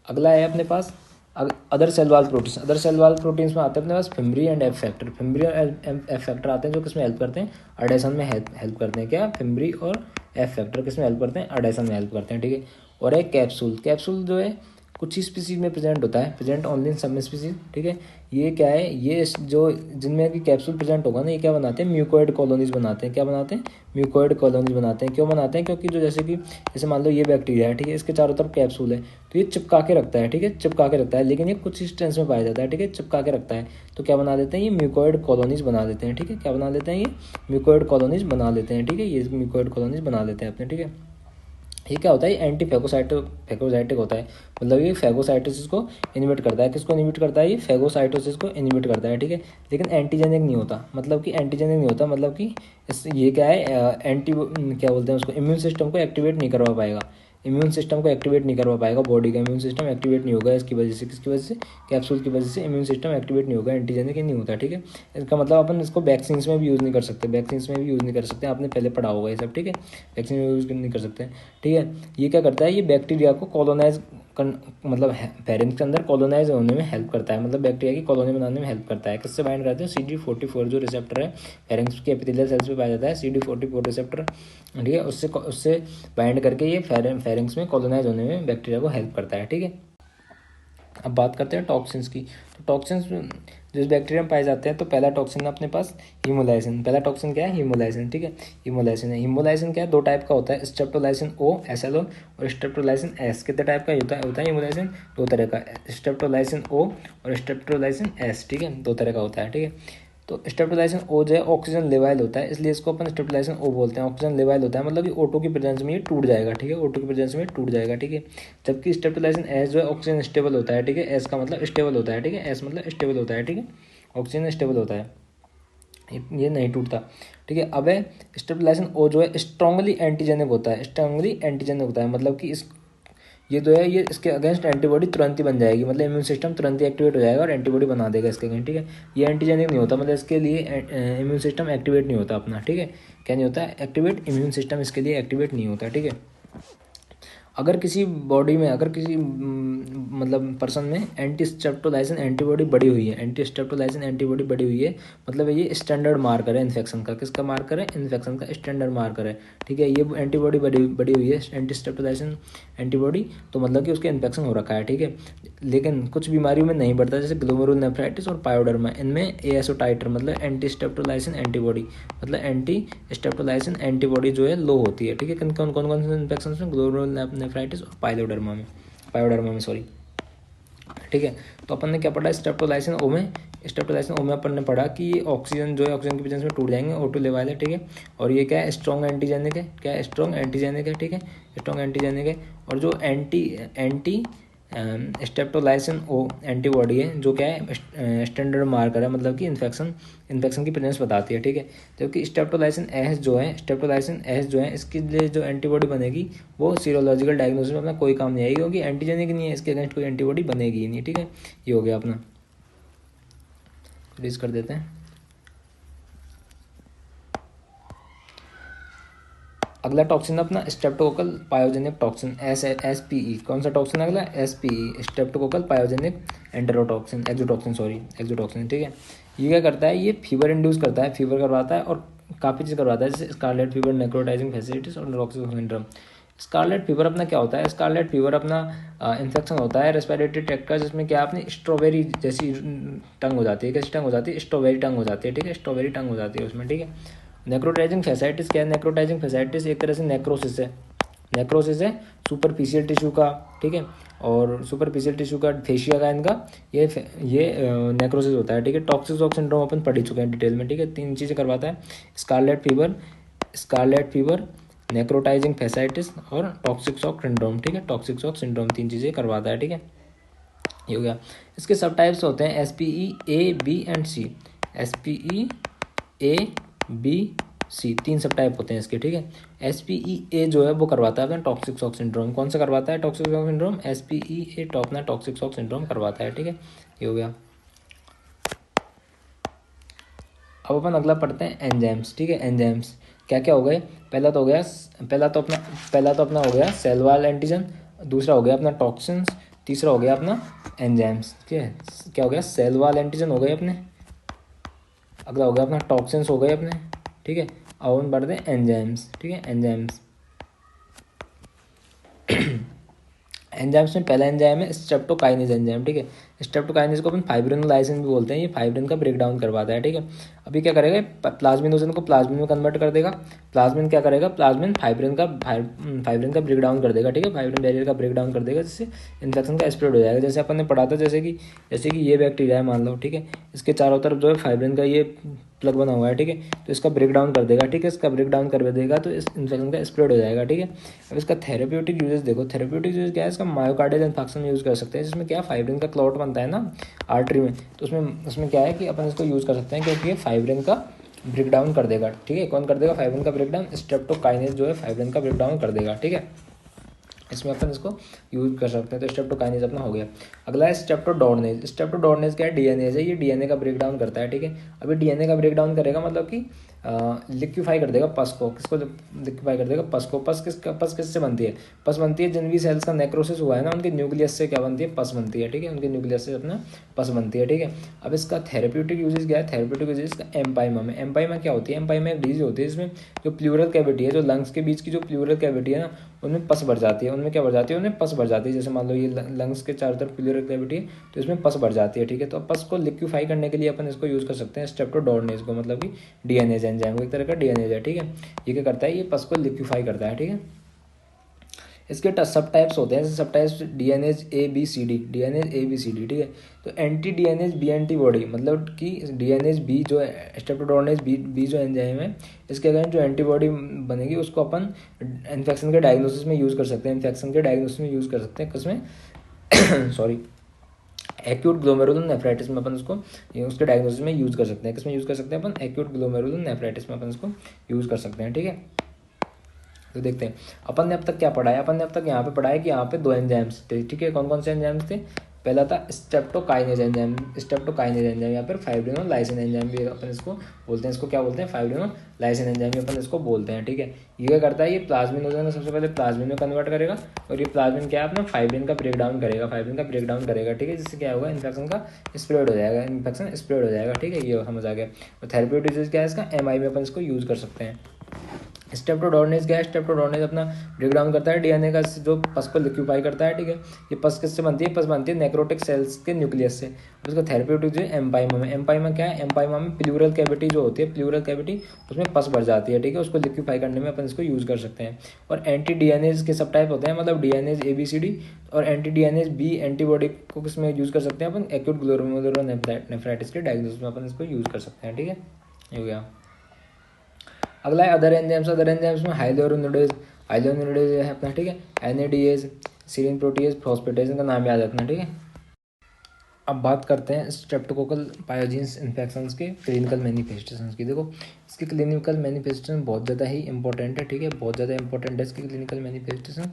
अगला है अपने पास other cell wall proteins. Other cell wall proteins में आते हैं अपने पास fimbriae and F factor. Fimbriae और एफ फैक्टर आते हैं जो किसमें हेल्प करते हैं, एडेशन में हेल्प करते हैं। क्या, फिम्बरी और एफ फैक्टर किसमें हेल्प करते हैं, एडेशन में हेल्प करते हैं, ठीक है। और एक कैप्सूल, कैप्सूल जो है कुछ ही स्पीसीज में प्रेजेंट होता है, present only in some species, ठीक है। ये क्या है, ये जो जिनमें कि कैप्सूल प्रेजेंट होगा ना, ये क्या बनाते हैं, म्यूकोइड कॉलोनीज बनाते हैं। क्या बनाते हैं, म्यूकोइड कॉलोनीज बनाते हैं। क्यों बनाते हैं, क्योंकि जो जैसे मान लो ये बैक्टीरिया है, ठीक है, इसके चारों तरफ कैप्सूल है, तो ये चिपका के रखता है, ठीक है, चिपका के रखता है। लेकिन ये कुछ ही स्ट्रेंथ में पाया जाता है, ठीक है, चिपका के रखता है। तो क्या बना देते हैं, ये म्यूकोइड कॉलोनीज बना देते हैं, ठीक है। क्या बना देते हैं, ये म्यूकोइड कॉलोनीज बना लेते हैं, ठीक है। ये म्यूकोइड कॉलोनीज बना लेते हैं अपने, ठीक है। ये क्या होता है, एंटी फैगोसाइटिक होता है, मतलब ये फैगोसाइटोसिस को इनिबिट करता है। किसको इनिबिट करता है, ये फैगोसाइटोसिस को इनिबिट करता है, ठीक है। लेकिन एंटीजेनिक नहीं होता, मतलब कि एंटीजेनिक नहीं होता, मतलब कि ये क्या है, क्या बोलते हैं उसको, इम्यून सिस्टम को एक्टिवेट नहीं करवा पाएगा, इम्यून सिस्टम को एक्टिवेट नहीं करवा पाएगा, बॉडी का इम्यून सिस्टम एक्टिवेट नहीं होगा इसकी वजह से। किसकी वजह से, कैप्सूल की वजह से इम्यून सिस्टम एक्टिवेट नहीं होगा, एंटीजेनिक नहीं होता, ठीक है। इसका मतलब अपन इसको वैक्सीन में भी यूज़ नहीं कर सकते, वैक्सीन में भी यूज़ नहीं कर सकते, आपने पहले पढ़ा होगा ये सब, ठीक है। वैक्सीन में यूज़ नहीं कर सकते, ठीक है। ये क्या करता है, ये बैक्टीरिया को कॉलोनाइज मतलब फेरेंक्स के अंदर कॉलोनाइज होने में हेल्प करता है, मतलब बैक्टीरिया की कॉलोनी बनाने में हेल्प करता है। किससे बाइंड करते हैं, CD44 जो रिसेप्टर है फेरेंक्स के एपिथेलियल सेल्स पे पाया जाता है, CD44 रिसेप्टर, ठीक है। उससे बाइंड करके ये फेरेंक्स में कॉलोनाइज होने में बैक्टीरिया को हेल्प करता है, ठीक है। अब बात करते हैं टॉक्सिन्स की। तो टॉक्सिन्स जिस बैक्टीरिया में पाए जाते हैं, तो पहला टॉक्सिन है अपने पास हीमोलाइसिन। पहला टॉक्सिन क्या है, हीमोलाइसिन, ठीक है। हीमोलाइसिन है। हीमोलाइसिन क्या है, दो टाइप का होता है, स्ट्रेप्टोलाइसिन O SLO और स्ट्रेप्टोलाइसिन S। कितने टाइप का होता है हीमोलाइसिन, दो तरह का, स्ट्रेप्टोलाइसिन O और स्ट्रेप्टोलाइसिन S, ठीक है, दो तरह का होता है, ठीक है। तो स्टेबलाइजेशन O जो है ऑक्सीजन लेवल होता है, इसलिए इसको अपन स्टेबलाइजेशन O बोलते हैं। ऑक्सीजन लेवल होता है मतलब कि O2 की प्रेजेंस में ये टूट जाएगा, ठीक है, O2 की प्रेजेंस में टूट जाएगा, ठीक है। जबकि स्टेबलाइजेशन S जो है ऑक्सीजन स्टेबल होता है, ठीक है, S का मतलब स्टेबल होता है, ठीक है, S मतलब स्टेबल होता है, ठीक है, ऑक्सीजन स्टेबल होता है, ये नहीं टूटता, ठीक है। अब है स्टेबलाइजेशन O जो है स्ट्रांगली एंटीजेनिक होता है, स्ट्रांगली एंटीजेनिक होता है मतलब कि इस ये जो है ये इसके अगेंस्ट एंटीबॉडी तुरंत ही बन जाएगी, मतलब इम्यून सिस्टम तुरंत ही एक्टिवेट हो जाएगा और एंटीबॉडी बना देगा इसके अगेंस्ट, ठीक है। ये एंटीजेनिक नहीं होता, मतलब इसके लिए इम्यून सिस्टम एक्टिवेट नहीं होता अपना, ठीक है। क्या नहीं होता? एक्टिवेट, इम्यून सिस्टम इसके लिए एक्टिवेट नहीं होता, ठीक है। अगर किसी बॉडी में, अगर किसी मतलब पर्सन में एंटी स्ट्रेप्टोलाइसिन एंटीबॉडी बढ़ी हुई है, एंटी स्ट्रेप्टोलाइसिन एंटीबॉडी बढ़ी हुई है, मतलब ये स्टैंडर्ड मार्कर है इन्फेक्शन का। किसका मार्कर है? इन्फेक्शन का स्टैंडर्ड मार्कर है, ठीक है। ये एंटीबॉडी बढ़ी हुई है, एंटी स्ट्रेप्टोलाइसिन एंटीबॉडी, तो मतलब कि उसके इन्फेक्शन हो रखा है, ठीक है। लेकिन कुछ बीमारियों में नहीं बढ़ता, जैसे ग्लोमेरुलनेफ्राइटिस और पायोडर्मा, इनमें एएसओ टाइटर मतलब एंटी स्ट्रेप्टोलाइसिन एंटीबॉडी, मतलब एंटी स्ट्रेप्टोलाइसिन एंटीबॉडी जो है लो होती है, ठीक है। कौन कौन से इन्फेक्शन में? ग्लोमेरुलनेफ्राइटिस और पायोडर्मा में सॉरी, ठीक है। तो अपन ने क्या पढ़ा? स्ट्रेप्टोलाइसिन ओ में अपन ने पढ़ा कि ये ऑक्सीजन जो है ऑक्सीजन की प्रेजेंस में टूट जाएंगे, O2 लेवल है, ठीक है। और ये क्या है? स्ट्रॉन्ग एंटीजेनिक है, क्या है? स्ट्रॉन्ग एंटीजेनिक है, ठीक है, स्ट्रॉन्ग एंटीजेनिक है। और जो एंटी स्टेप्टोलाइसिन O एंटीबॉडी है, जो क्या है? स्टैंडर्ड मार्कर है, मतलब कि इन्फेक्शन की प्रेजेंस बताती है, ठीक है। जबकि स्टेप्टोलाइसिन एस जो है इसके लिए जो एंटीबॉडी बनेगी वो सीरोलॉजिकल डायग्नोसिस में अपना कोई काम नहीं आएगी, क्योंकि एंटीजेनिक नहीं है, इसके अगेंस्ट कोई एंटीबॉडी बनेगी ही नहीं, ठीक है। ये हो गया अपना, रिलीज कर देते हैं। अगला टॉक्सिन अपना स्ट्रेप्टोकोकल पायोजेनिक टॉक्सिन, SPE। कौन सा टॉक्सिन अगला? SPE, स्ट्रेप्टोकोकल पायोजेनिक एक्सोटॉक्सिन, ठीक है। ये क्या करता है? ये फीवर इंड्यूस करता है, फीवर करवाता है और काफ़ी चीज़ करवाता है, जैसे स्कारलेट फीवर, नेक्रोटाइजिंग फैसिलिटीज और नोरोक्सिक सिंड्रोम। स्कारलेट फीवर अपना क्या होता है? स्कारलेट फीवर अपना इन्फेक्शन होता है रेस्पिरेटरी ट्रैक्ट का, जिसमें क्या अपनी स्ट्रॉबेरी जैसी टंग हो जाती है। कैसी टंग हो जाती है? स्ट्रॉबेरी टंग हो जाती है, ठीक है, स्ट्रॉबेरी टंग हो जाती है उसमें, ठीक है। नेक्रोटाइजिंग फैसाइटिस क्या है? नेक्रोटाइजिंग फैसाइटिस एक तरह से नेक्रोसिस है सुपरफिशियल टिश्यू का, ठीक है। और सुपरफिशियल टिश्यू का, फेशिया का इनका ये नेक्रोसिस होता है, ठीक है। टॉक्सिक शॉक सिंड्रोम अपन पढ़ ही चुके हैं डिटेल में, ठीक है। 3 चीज़ें करवाता है: स्कारलेट फीवर, नेक्रोटाइजिंग फैसाइटिस और टॉक्सिक शॉक सिंड्रोम, ठीक है। टॉक्सिक शॉक सिंड्रोम 3 चीज़ें करवाता है, ठीक है। ये हो गया। इसके सब टाइप्स होते हैं SPE A, B and C। SPE A, B, C 3 सब टाइप होते हैं इसके, ठीक है। SPE A जो है वो करवाता है अपना टॉक्सिक शॉक सिंड्रोम। कौन सा करवाता है toxic shock syndrome? SPE A अपना टॉक्सिक शॉक सिंड्रोम करवाता है, ठीक है। ये हो गया। अब अपन अगला पढ़ते हैं एंजाइम्स, ठीक है। एंजाइम्स क्या क्या हो गए? पहला तो अपना हो गया सेल वॉल एंटीजन, दूसरा हो गया अपना टॉक्सिन्स, तीसरा हो गया अपना एंजाइम्स, ठीक है। क्या हो गया? सेल वॉल एंटीजन हो गए अपने, अगला हो गया अपना टॉक्सिन्स हो गए अपने, ठीक है। अब हम बढ़ते हैं एंजाइम्स, ठीक है। एंजाइम्स एंजाइम्स में पहला एंजाइम है स्ट्रेप्टोकाइनेज एंजाइम, ठीक है। स्ट्रेप्टोकाइनेज को अपन फाइब्रिनोलाइसिन भी बोलते हैं, ये फाइब्रिन का ब्रेक डाउन करवाता है, ठीक है। अभी क्या करेगा? प्लाज्मिनोजन को प्लाज्मिन में कन्वर्ट कर देगा। प्लाज्मिन क्या करेगा? प्लाज्मिन फाइब्रिन का ब्रेक डाउन कर देगा, ठीक है। फाइब्रिन बैरियर का ब्रेक डाउन कर देगा, जिससे इन्फेक्शन का स्प्रेड हो जाएगा। जैसे अपन ने पढ़ा था, जैसे कि ये बैक्टीरिया है मान लो, ठीक है। इसके चारों तरफ जो है फाइब्रिन का ये प्लग बना हुआ है, ठीक है। तो इसका ब्रेक डाउन कर देगा, ठीक है। इसका ब्रेक डाउन कर देगा तो इस इन्फेक्शन का स्प्रेड हो जाएगा, ठीक है। अब इसका थेरेप्यूटिक यूजेस देखो। थेरेप्यूटिक यूज क्या है? इसका मायोकार्डियल इन्फेक्शन में यूज़ कर सकते हैं, जिसमें क्या फाइब्रिन का क्लॉट बनता है ना आर्टरी में, तो उसमें क्या है कि अपन इसको यूज़ कर सकते हैं, क्योंकि ये फाइब्रिन का ब्रेक डाउन कर देगा, ठीक है। कौन कर देगा? फाइब्रिन का ब्रेक डाउन। स्ट्रेप्टोकाइनेज जो है फाइब्रिन का ब्रेक डाउन कर देगा, ठीक है। इसमें अपन इसको यूज कर सकते हैं। तो स्ट्रेप्टोकाइनेज अपना हो गया। अगला है स्ट्रेप्टोडोर्नेज। स्ट्रेप्टोडोर्नेज क्या है? डीएनएज है, ये डीएनए का ब्रेक डाउन करता है, ठीक है। अभी डीएनए का ब्रेक डाउन करेगा मतलब कि लिक्विफाई कर देगा पस को। किसको लिक्विफाई कर देगा? पस को। पस किससे बनती है? पस बनती है जिन भी सेल्स का नेक्रोसिस हुआ है ना, उनके न्यूक्लियस से क्या बनती है? पस बनती है, ठीक है। उनके न्यूक्लियस से अपना पस बनती है, ठीक है। अब इसका थेरेप्यूटिक यूजेस क्या है? थेरेप्यूटिक यूजेस का एम्पाइमा में। एम्पाइमा क्या होती है? एम्पाइमा एक डिजीज होती है, इसमें जो प्लूरल कैविटी है, जो लंग्स के बीच की जो प्लूरल कैविटी है ना, उनमें पस भर जाती है। उनमें क्या भर जाती है? उनमें पस भर जाती है। जैसे मान लो ये लंग्स के चारों तरफ प्लूरल कैविटी है, तो इसमें पस भर जाती है, ठीक है। तो पस को लिक्विफाई करने के लिए अपन इसको यूज़ कर सकते हैं, स्ट्रेप्टोडोर्नेज को, मतलब कि डीएनएज एंजाइम, एक तरह का डीएनएज है, ठीक है। ये क्या करता है? ये पस को लिक्विफाई करता है, ठीक है। इसके सब टाइप्स होते हैं, सब types DNases A B C D, DNases A B C D, ठीक है। तो एंटी डीएनएज बी एंटीबॉडी मतलब कि डीएनएज बी जो स्ट्रेप्टोडोनेज बी जो एंजाइम है, इसके अगेंस्ट जो एंटीबॉडी बनेगी उसको अपन इन्फेक्शन के डायग्नोसिस में यूज़ कर सकते हैं, इन्फेक्शन के डायग्नोसिस में यूज़ कर सकते हैं, किसमें सॉरी एक्यूट ग्लोमेरुलर नेफ्राइटिस में अपन उसको उसके डायग्नोसिस में यूज़ कर सकते हैं। किसमें यूज़ कर सकते हैं अपन? एक्यूट ग्लोमेरुलर नेफ्राइटिस में अपन उसको यूज़ कर सकते हैं, ठीक है। तो देखते हैं अपन ने अब तक क्या पढ़ा है। अपन ने अब तक यहाँ पे पढ़ा है कि यहाँ पे 2 एंजाइम्स थे, ठीक है। कौन कौन से एंजाइम्स थे? पहला था स्ट्रेप्टोकाइनेज एंजाइम, स्ट्रेप्टोकाइनेज एंजाइम, या फिर फाइब्रिनोलाइसिन एंजाइम भी अपन इसको बोलते हैं। इसको क्या बोलते हैं? फाइब्रिनोलाइसिन एंजाइम भी अपन इसको बोलते हैं, ठीक है। ये क्या करता है? ये प्लाज्मिन सबसे पहले प्लाज्मिन में कन्वर्ट करेगा, और ये प्लाज्मिन क्या है अपना फाइब्रिन का ब्रेक डाउन करेगा, ठीक है। जिससे क्या होगा? इन्फेक्शन का स्प्रेड हो जाएगा, ठीक है। ये समझ आ गया। और थेरेप्यूटिक क्या है इसका? एमआई में अपन इसको यूज़ कर सकते हैं। स्ट्रेप्टोडोनेज क्या है? स्ट्रेप्टोडोनेज अपना ब्रेक डाउन करता है डीएनए का, जो पस को लिक्विफाई करता है, ठीक है। ये पस किससे बनती है? पस बनती है नेक्रोटिक सेल्स के न्यूक्लियस से। और इसका थेरेप्यूटिक जो है एम्पाइमा में, एम्पाइमा क्या है? एम्पाइमा में प्लूरल कैविटी जो होती है, प्लूरल कैविटी उसमें पस भर जाती है, ठीक है। उसको लिक्विफाई करने में अपन इसको यूज़ कर सकते हैं। और एंटी डीएनएज के सब टाइप होते हैं, मतलब DNases A B C D और एंटी डीएनएज बी एंटीबॉडी को किसमें यूज़ कर सकते हैं अपन? एक्यूट ग्लोमेरुलर नेफ्राइटिस के डायग्नोसिस में अपन इसको यूज़ कर सकते हैं, ठीक है। ये हो गया। अगला है अदर एंजाइम्स। अदर एंजाइम्स में हाइलोरोनिडेज है अपना, ठीक है। एनएडीएज, सीरीन प्रोटीएज, फॉस्फेटेज, इनका नाम याद रखना, ठीक है। अब बात करते हैं स्ट्रेप्टोकोकल पायोजीन्स इन्फेक्शंस के क्लिनिकल मैनिफेस्टेशंस की। देखो इसकी क्लिनिकल मैनिफेस्टेशन बहुत ज़्यादा ही इंपॉर्टेंट है, ठीक है। बहुत ज़्यादा इंपॉर्टेंट है इसकी क्लिनिकल मैनिफेस्टेशन।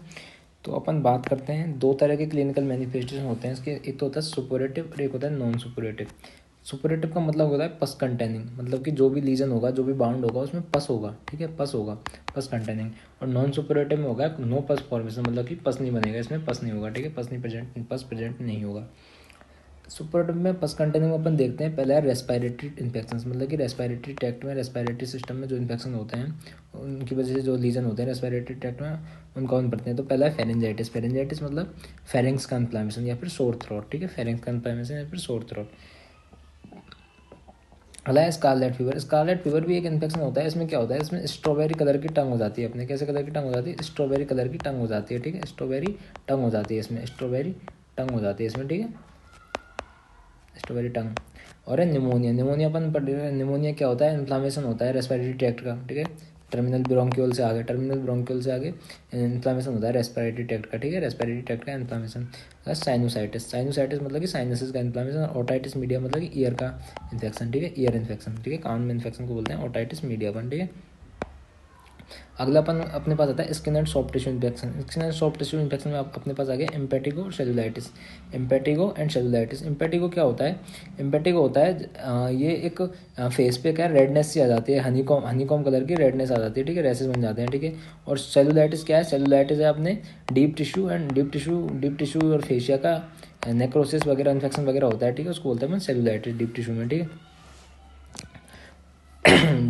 तो अपन बात करते हैं 2 तरह के क्लिनिकल मैनिफेस्टेशन होते हैं इसके। एक तो होता है सुपोरेटिव और एक होता है नॉन सुपोरेटिव। सुपोरेटिव का मतलब होता है पस कंटेनिंग, मतलब कि जो भी लीजन होगा, जो भी बाउंड होगा उसमें पस होगा, ठीक है। पस कंटेनिंग। और नॉन सुपोरेटिव में होगा नो पस फॉर्मेशन, मतलब कि पस नहीं बनेगा, इसमें पस नहीं होगा, ठीक है। पस प्रेजेंट नहीं होगा। सुपोरेटिव में पस कंटेनिंग में अपन देखते हैं पहला है रेस्पिरेटरी इन्फेक्शन, मतलब कि रेस्पिरेटरी ट्रैक्ट में, रेस्पिरेटरी सिस्टम में जो इन्फेक्शन होते हैं उनकी वजह से जो लीजन होते हैं रेस्पिरेटरी ट्रैक्ट में, उनको कौन पड़ते हैं? तो पहला है फेरेंजाइटिस मतलब फेरेंक्स का इन्फ्लेमेशन या फिर सोर थ्रोट, ठीक है। फेरेंक्स का इन्फ्लेमेशन या फिर सोर थ्रोट। अगला है स्कारलेट फीवर। स्कारलेट फीवर भी एक इन्फेक्शन होता है। इसमें क्या होता है? इसमें स्ट्रॉबेरी कलर की टंग हो जाती है अपने। कैसे कलर की टंग हो जाती है? स्ट्रॉबेरी कलर की टंग हो जाती है, ठीक है। स्ट्रॉबेरी टंग हो जाती है इसमें, स्ट्रॉबेरी टंग हो जाती है इसमें, ठीक है। स्ट्रॉबेरी टंग। और है निमोनिया अपन पढ़ रहे हैं। निमोनिया क्या होता है? इन्फ्लामेशन होता है रेस्पिरेटरी ट्रैक्ट का, ठीक है। टर्मिनल ब्रोंक्यूल से आगे इन्फ्लामेशन होता है रेस्पिरेटरी ट्रैक्ट का, ठीक है। रेस्पिरेटरी ट्रैक्ट का इन्फ्लामेशन। साइनोसाइटिस मतलब कि साइनसेस का इन्फ्लामेशन। ओटाइटिस मीडिया मतलब कि ईयर का इन्फेक्शन, ठीक है। ईयर इन्फेक्शन, ठीक है। कान में इन्फेक्शन को बोलते हैं ओटाइटिस मीडिया अपन, ठीक है। अगला अपन अपने पास आता है skin and soft tissue infection. Skin and soft tissue infection में अपने पास आ गया एम्पेटिगो और सेलुलाइटिस। एम्पेटिगो क्या होता है? एम्पेटिगो होता है ये एक फेस पे क्या रेडनेस सी आ जाती है, हनीकॉम कलर की रेडनेस आ जाती है, ठीक है। रैसेस बन जाते हैं, ठीक है। और सेलुलाइटिस क्या है? सेलुलाइटिस है अपने डीप टिश्यू और फेशिया का नेक्रोसिस वगैरह इन्फेक्शन वगैरह होता है, ठीक है। उसको बोलते हैं सेलुलाइटिस डीप टिश्यू में, ठीक है।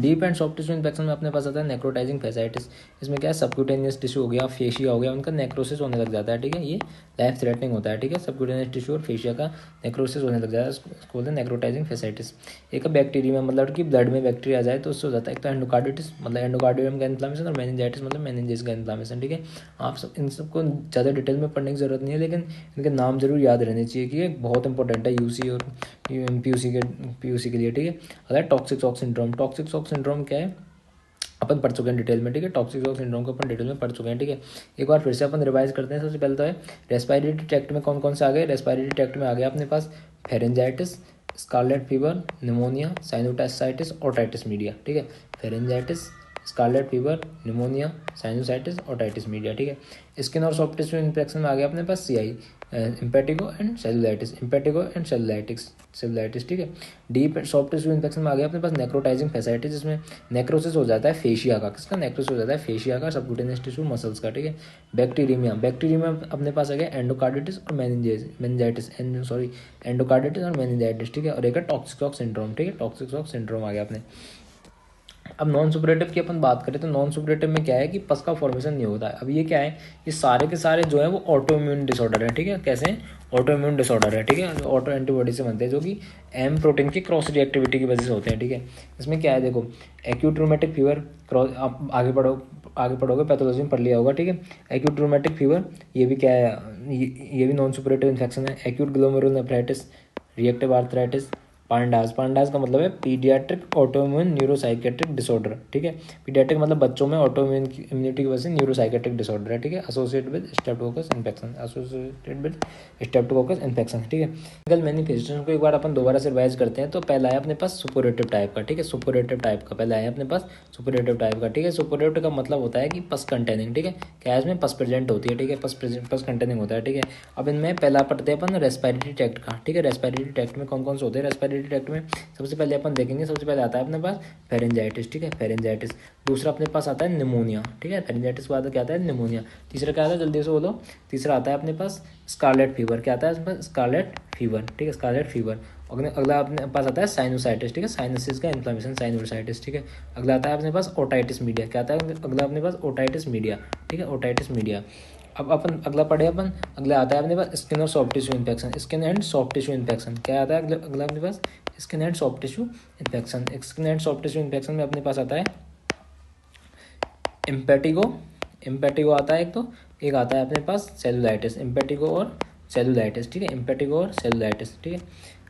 Deep and soft tissue infection में अपने पास आता है नेक्रोटाइजिंग फेसाइटिस। इसमें क्या है? सबक्यूटेनियस टिश्यू हो गया, फेशिया हो गया, उनका नेक्रोसिस होने लग जाता है, ठीक है। ये लाइफ थ्रेटनिंग होता है, ठीक है। सबक्यूटेनियस टिश्यू और फेशिया का नेक्रोसिस होने लग जाता है, उसको बोलते हैं नेक्रोटाइजिंग फेसाइटिस। एक बैक्टीरिया मतलब कि ब्लड में बैक्टीरिया आ जाए तो उससे हो जाता है। एक तो एंडोकार्डिटिस मतलब एंडोकार्डियम का इन्फ्लामेशन, और मेनिंजाइटिस मतलब मेनिंजेस का इन्फ्लामेशन, ठीक है। आप सब इन सबको ज़्यादा डिटेल में पढ़ने की जरूरत नहीं है, लेकिन इनके नाम जरूर याद रहने चाहिए कि ये बहुत इंपॉर्टेंट है यूसी और पीयूसी के लिए, ठीक है। अगला toxic shock syndrome. Toxic shock syndrome क्या है? अपन पढ़ चुके हैं डिटेल में, ठीक है। टॉक्सिक शॉक सिंड्रोम को अपन डिटेल में पढ़ चुके हैं, ठीक है। एक बार फिर से अपन रिवाइज करते हैं। सबसे पहले तो है रेस्पिरेटरी ट्रैक्ट में कौन कौन से आ गए? रेस्पिरेटरी ट्रैक्ट में आ गया अपने पास pharyngitis, scarlet fever, pneumonia, sinusitis, otitis media, ठीक है। Pharyngitis, scarlet fever, pneumonia, sinusitis, otitis media, ठीक है। स्किन और सॉफ्ट टिश्यू इन्फेक्शन में आ गया अपने पास सीआई, इम्पेटिगो एंड सेलुलाइटिस, ठीक है। Deep and soft tissue infection में आ गया अपने पास नेक्रोटाइजिंग फेसाइटिस, जिसमें नेक्रोसिस हो जाता है फेशिया का। किसका नेक्रोसिस हो जाता है? फेशिया का, सबक्यूटेनियस टिश्यू मसल्स का, ठीक है। बैक्टीरियमिया अपने पास आ गया एंडोकार्डिटिस और एंडोकार्डिटिस और मेनिंजाइटिस, ठीक है। और एक है टॉक्सिक शॉक सिंड्रोम, ठीक है। टॉक्सिक शॉक सिंड्रोम आ गया अपने। अब नॉन सुपरेटिव की अपन बात करें तो नॉन सुपरेटिव में क्या है कि पस का फॉर्मेशन नहीं होता है। अब ये क्या है? ये सारे के सारे जो है वो ऑटो इम्यून डिसऑर्डर है, ठीक है। कैसे? ऑटो इम्यून डिसऑर्डर है, ठीक है। ऑटो एंटीबॉडी से बनते हैं, जो कि एम प्रोटीन की क्रॉस रिएक्टिविटी की वजह से होते हैं, ठीक है। इसमें क्या है? देखो एक्यूट रूमेटिक फीवर, आप आगे पढ़ो, आगे पढ़ोगे पैथोलॉजी में पढ़ लिया होगा, ठीक है। एक्यूट रूमेटिक फीवर, ये भी क्या है, ये भी नॉन सुपरेटिव इन्फेक्शन है। Acute glomerulonephritis, reactive arthritis, PANDAS, PANDAS का मतलब है पीडियाट्रिक ऑटोइम्यून न्यूरोसाइकेट्रिक डिसऑर्डर, ठीक है। पीडियाट्रिक मतलब बच्चों में ऑटोइम्यून इम्यूनिटी की वजह से न्यूरोसाइकेट्रिक डिसऑर्डर है, ठीक है। Associated with Streptococcus infection, associated with Streptococcus infection, ठीक है। कल मैनिफेस्टेशन को एक बार अपन दोबारा से रिवाइज करते हैं। तो पहला है अपने पास सुपोरेटिव टाइप का, ठीक है। सुपोरेटिव टाइप का पहला है अपने पास सुपोरेटिव टाइप का, ठीक है। सुपोरेटिव का मतलब होता है कि पस कंटेनिंग, ठीक है। क्या इसमें पस प्रेजेंट होती है, ठीक है। पस कंटेनिंग होता है, ठीक है। अब इनमें पहला पढ़ते हैं अपन रेस्पिरेटरी ट्रैक्ट का, ठीक है। रेस्पिरेटरी ट्रैक्ट में कौन कौन से होते हैं? रेस्पिरेटरी ट्रैक्ट में सबसे पहले अपन देखेंगे, सबसे पहले आता है अपने पास फेरेंजाइटिस, ठीक है, फेरेंजाइटिस। दूसरा अपने पास आता है निमोनिया, ठीक है। फेरेंजाइटिस के बाद क्या आता है? निमोनिया। तीसरा क्या आता है? जल्दी से बोलो। तीसरा आता है अपने पास स्कारलेट फीवर। क्या आता है अपने पास? स्कारलेट फीवर, ठीक है, स्कारलेट फीवर। अगला अपने पास आता है साइनोसाइटिस, ठीक है, साइनसिस का इन्फ्लेमेशन, साइनोसाइटिस, ठीक है। अगला आता है अपने पास ओटाइटिस मीडिया। क्या आता है अगला अपने पास? ओटाइटिस मीडिया, ठीक है, ओटाइटिस मीडिया। अब अपन अगला पढ़े अपन, अगला आता है अपने पास स्किन और soft tissue infection, skin and soft tissue infection. क्या आता है अगला अपने पास? Skin and soft tissue infection. Skin and soft tissue infection में अपने पास आता है इम्पेटिगो, इम्पेटिगो आता है एक आता है अपने पास सेलुलाइटिस, इम्पेटिगो और सेलुलाइटिस, ठीक है, इम्पेटिगो और सेलुलाइटिस, ठीक है।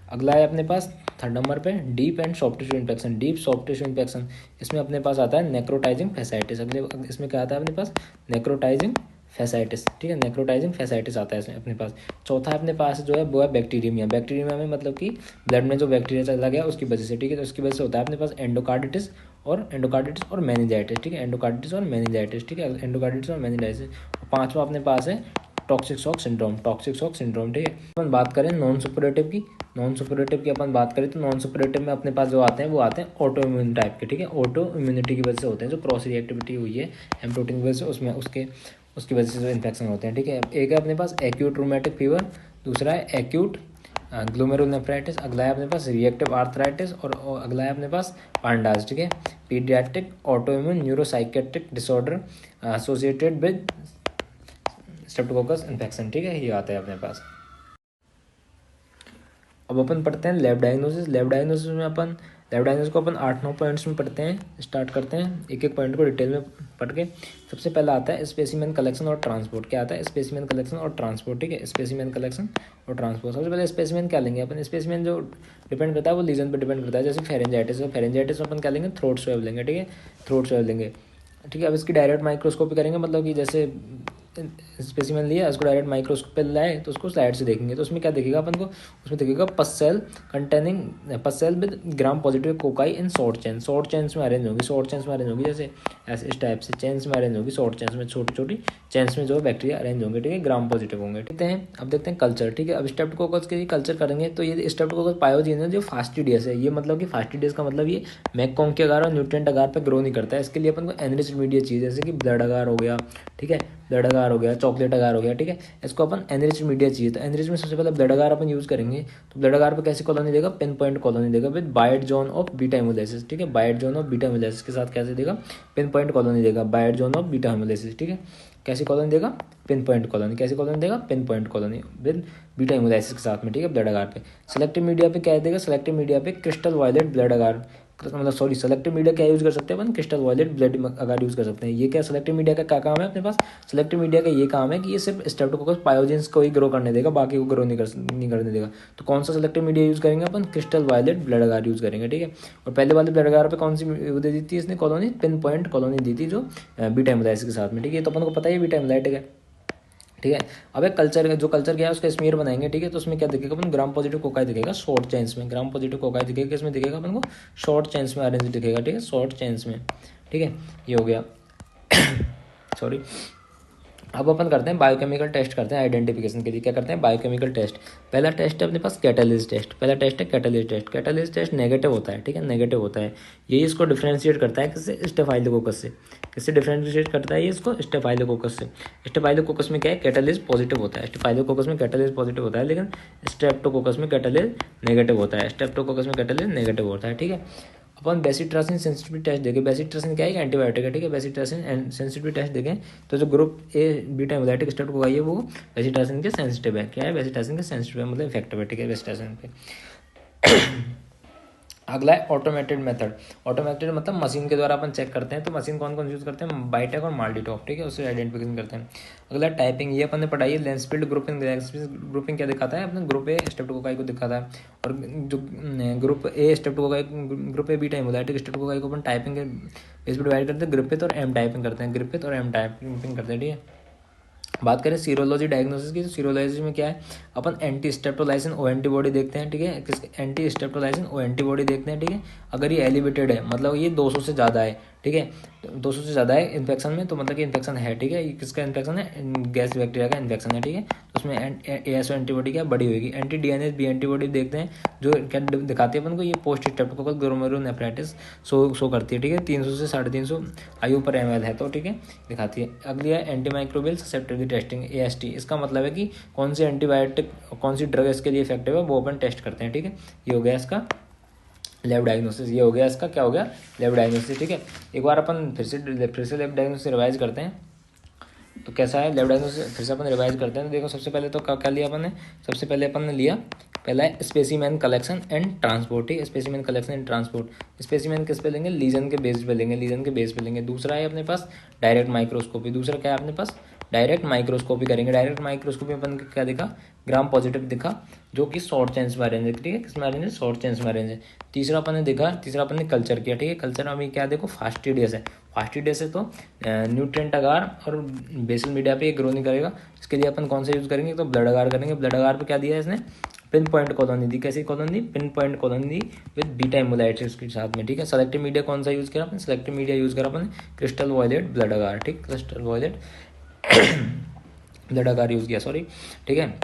अगला है अपने पास थर्ड नंबर पे deep and soft tissue infection, deep soft tissue infection. इसमें अपने पास आता है नेक्रोटाइजिंग फैसाइटिस। अगले इसमें क्या आता है अपने पास? नेक्रोटाइजिंग फैसाइटिस, ठीक है, नेक्रोटाइजिंग फैसाइटिस आता है इसमें अपने पास। चौथा अपने पास जो है वो है बैक्टीरियमिया। बैक्टीरियमिया में मतलब कि ब्लड में जो बैक्टीरिया चला गया उसकी वजह से, ठीक है। तो उसकी वजह से होता है अपने पास एंडोकार्डिटिस और मेनिंजाइटिस, ठीक है, एंडोकार्डिटिस और मेनिंजाइटिस, ठीक है, एंडोकार्डिटिस और मेनिंजाइटिस। पांचवा अपने पास है toxic shock syndrome, toxic shock syndrome, ठीक है। अपन बात करें नॉन सुपरेटिव की, नॉन सुपरेटिव की अपन बात करें तो नॉन सुपरेटिव में अपने पास जो आते हैं वो आते हैं ऑटो इम्यून टाइप के, ठीक है। ऑटो इम्यूनिटी की वजह से होते हैं, जो क्रॉस रिएक्टिविटी हुई है एम प्रोटीन की वजह से, उसमें उसकी वजह से जो इन्फेक्शन होते हैं, ठीक है। एक है अपने पास एक्यूट रूमेटिक फीवर, दूसरा है एक्यूट ग्लोमेरुलनेफ्राइटिस, अगला है अपने पास रिएक्टिव आर्थराइटिस और अगला है अपने पास पांडास, ठीक है। Paediatric autoimmune neuropsychiatric disorder associated with Streptococcus infection, ठीक है, ये आता है अपने पास। अब अपन पढ़ते हैं लैब डायग्नोसिस। लैब डायग्नोसिस को अपन 8-9 पॉइंट्स में पढ़ते हैं, स्टार्ट करते हैं एक एक पॉइंट को डिटेल में पढ़ के। सबसे पहला आता है स्पेसिमेन कलेक्शन और ट्रांसपोर्ट। क्या आता है? स्पेसिमेन कलेक्शन और ट्रांसपोर्ट, ठीक है, स्पेसिमेन कलेक्शन और ट्रांसपोर्ट। सबसे पहले स्पेसिमेन क्या लेंगे अपन? स्पेसिमेन जो डिपेंड करता है वो लीजन पर डिपेंड करता है। जैसे फेरेंजाइटिस, फेरेंजाइटिस में अपन क्या लेंगे? थ्रोट स्वैब लेंगे, ठीक है, थ्रोट स्वैब लेंगे, ठीक है। अब इसकी डायरेक्ट माइक्रोस्कोपी करेंगे, मतलब कि जैसे स्पेसिमेन लिया उसको डायरेक्ट माइक्रोस्कोप पे लाए तो उसको स्लाइड से देखेंगे तो उसमें क्या दिखेगा अपन को? उसमें दिखेगा pus cell containing pus cell with gram positive cocci in short chain, short chains में अरेंज होगी, शॉर्ट चेन्स में अरेंज होगी, जैसे ऐसे इस टाइप से चेन्स में अरेंज होगी, शॉर्ट चेन्स में, छोटी छोटी चेन्स में जो बैक्टीरिया अरेंज होंगे, ठीक है, ग्राम पॉजिटिव होंगे। देखते हैं, अब देखते हैं कल्चर, ठीक है। अब स्ट्रेप्टोकोकस के कल्चर करेंगे तो ये स्ट्रेप्टोकोकस पायोजीन है जो फास्टिडियस है। ये मतलब कि फास्टिडियस का मतलब ये मैककॉन्ग के अगार और न्यूट्रिएंट अगार पर ग्रो नहीं करता है। इसके लिए अपन को एनरिच्ड मीडिया चाहिए, जैसे कि ब्लड अगार हो गया, ठीक है, ब्लड अगार हो गया, चॉकलेट अगार हो गया, ठीक है। इसको अपन एनरिच मीडिया चाहिए, तो एनरिच में सबसे पहले ब्लड अगार अपन यूज करेंगे। तो ब्लड अगार पे कैसी कॉलोनी देगा? पिन पॉइंट कॉलोनी देगा with wide zone of beta hemolysis, ठीक है, wide zone of beta hemolysis के साथ कैसे देगा? पिन पॉइंट कॉलोनी देगा, wide zone of beta hemolysis, ठीक है। कैसी कॉलोनी देगा? Pin point colony. कैसी कॉलोनी देगा? Pin point colony with beta hemolysis के साथ में, ठीक है, ब्लड अगार पे। सेलेक्टिव मीडिया पे क्या देगा? सेलेक्टिव मीडिया पे क्रिस्टल वायलेट ब्लड अगार, मतलब सॉरी, सेलेक्टिव मीडिया क्या यूज कर सकते हैं अपन? क्रिस्टल वायलेट ब्लड अगार यूज कर सकते हैं। ये क्या सेलेक्टिव मीडिया का क्या काम है अपने पास? सेलेक्टिव मीडिया का ये काम है कि ये सिर्फ स्ट्रेप्टोकोकस पायोजेंस को ही ग्रो करने देगा, बाकी को ग्रो नहीं करने देगा। तो कौन सा सेलेक्टिव मीडिया यूज करेंगे अपन? क्रिस्टल वायलेट ब्लड अगार यूज करेंगे, ठीक है। और पहले वाले ब्लड अगार पे कौन सी वो दे दी थी इसने कॉलोनी? पिन पॉइंट कॉलोनी दी थी, जो बीटा हेमोलाइसिस के साथ में, ठीक है। तो अपन को पता है बीटा हेमोलाइटिक है, ठीक है। अब एक कल्चर, जो कल्चर क्या है उसका स्मीयर बनाएंगे, ठीक है। तो उसमें क्या दिखेगा अपन? ग्राम पॉजिटिव कोकाई दिखेगा शॉर्ट चेन्स में, ग्राम पॉजिटिव कोकाई दिखेगा, किसमें दिखेगा अपन को? शॉर्ट चेन्स में अरेंज दिखेगा, ठीक है, शॉर्ट चेन्स में, ठीक है, ये हो गया। सॉरी। अब अपन करते हैं बायोकेमिकल टेस्ट करते हैं आइडेंटिफिकेशन के लिए। क्या करते हैं? Biochemical test. पहला टेस्ट है अपने पास कैटालिस टेस्ट, पहला टेस्ट है catalase test. Catalase test negative होता है, ठीक है, नेगेटिव होता है। यही इसको डिफ्रेंशिएट करता है किससे? स्टेफाइलोकोकस से। किससे डिफ्रेंशिएट करता है ये इसको? स्टेफाइलोकोकस से। स्टेफाइलोकोकस में क्या है? कैटालिस पॉजिटिव होता है। स्टेफाइलोकोकस में कैटालिस पॉजिटिव होता है, लेकिन स्ट्रेप्टोकोकस में कैटालिस नेगेटिव होता है। स्ट्रेप्टोकोकस में कैटालिस नेगेटिव होता है, ठीक है। अपन बेसिट्रासिन सेंसिटिविटी टेस्ट देखें। बेसिट्रासिन क्या है? एंटीबायोटिक है, ठीक है। बेसिट्रासिन सेंसिटिविटी टेस्ट देखें तो जो ग्रुप ए बीटा हेमोलाइटिक स्ट्रेप्टोकोकाई है वो बेसिट्रासिन के सेंसिटिव है। क्या है? बेसिट्रासिन के सेंसिटिव है, मतलब इफेक्टिव है, ठीक है, बेसिट्रासिन पे। अगला है ऑटोमेटेड मेथड। ऑटोमेटेड मतलब मशीन के द्वारा अपन चेक करते हैं, तो मशीन कौन कौन यूज़ करते हैं, बायोटेक और माल्टीटॉप, ठीक है, उससे आइडेंटिफिकेशन करते हैं। अगला टाइपिंग, ये अपन ने पढ़ाई है लेंसफील्ड ग्रुपिंग। ग्रुपिंग क्या दिखाता है, अपने ग्रुप ए स्ट्रेप्टोकोकाई को दिखाता है, और जो group A streptococci, group A B time होता है, ठीक है, स्ट्रेप्टोकोकाई को अपन टाइपिंग के बेस पर डिवाइड करते हैं, ग्रुपित और एम टाइपिंग करते हैं, ग्रुपित और एम टाइपिंग करते हैं, ठीक है। बात करें सीरोलॉजी डायग्नोसिस की, तो सीरोलॉजी में क्या है, अपन एंटी स्टेप्टोलाइसिन ओ एंटीबॉडी देखते हैं, ठीक है, एंटी स्टेप्टोलाइसिन ओ एंटीबॉडी देखते हैं, ठीक है। अगर ये एलिवेटेड है, मतलब ये 200 से ज़्यादा है, ठीक है, 200 से ज़्यादा है इन्फेक्शन में, तो मतलब कि इन्फेक्शन है, ठीक है, ये किसका इन्फेक्शन है, गैस बैक्टीरिया का इन्फेक्शन है, ठीक है, तो उसमें एएसओ एंटीबॉडी क्या बड़ी होगी। एंटी डीएनएस बी एंटीबॉडी देखते हैं, जो क्या दिखाती है अपन को, ये पोस्ट स्ट्रेप्टोकोकल ग्लोमेरुलोनेफ्राइटिस शो करती है, ठीक है, 300 से 350 IU पर ml है, तो ठीक है दिखाती है। अगली है anti microbial susceptibility testing, AST। इसका मतलब है कि कौन सी एंटीबायोटिक, कौन सी ड्रग इसके लिए इफेक्टिव है, वो अपन टेस्ट करते हैं, ठीक है। ये हो गया इसका लैब डायग्नोसिस, ये हो गया इसका क्या हो गया, लैब डायग्नोसिस, ठीक है। एक बार अपन फिर से लैब डायग्नोसिस रिवाइज करते हैं, तो कैसा है लैब डायग्नोसिस, फिर से अपन रिवाइज करते हैं। तो देखो सबसे पहले तो क्या लिया अपन ने, सबसे पहले अपन ने लिया, पहला है स्पेसिमेन कलेक्शन एंड ट्रांसपोर्ट, ठीक है, specimen collection and transport. Specimen किस पे लेंगे, लीजन के बेस पे लेंगे, लीजन के बेस पे लेंगे। दूसरा है अपने पास डायरेक्ट माइक्रोस्कोपी, दूसरा क्या है अपने पास, डायरेक्ट माइक्रोस्कोपी करेंगे। डायरेक्ट माइक्रोस्कोपी अपन को क्या दिखा, ग्राम पॉजिटिव दिखा, जो कि शॉर्ट चेंज में अरेंज है, ठीक है, किसमें अरेंज है, शॉर्ट चेंज में अरेंज है। तीसरा अपन ने देखा, तीसरा अपन ने कल्चर किया, ठीक है, कल्चर में अभी क्या देखो फास्टिडियस है, फास्टिडियस है तो न्यूट्रिएंट अगार और बेसल मीडिया पे ग्रो नहीं करेगा। इसके लिए अपन कौन सा यूज़ करेंगे, तो ब्लड अगार करेंगे। ब्लड अगार पे क्या दिया है इसने, पिन पॉइंट कॉलोनी दी, कैसी कॉलोनी, पिन पॉइंट कॉलोनी दी विद बीटा एमुलाइट्स के साथ में, ठीक है। सेलेक्टिव मीडिया कौन सा यूज़ किया अपन, सेलेक्टिव मीडिया यूज़ करा अपन क्रिस्टल वॉयलेट ब्लड अगार, ठीक, क्रिस्टल वॉयलेट ब्लड अगार यूज़ किया, सॉरी, ठीक है।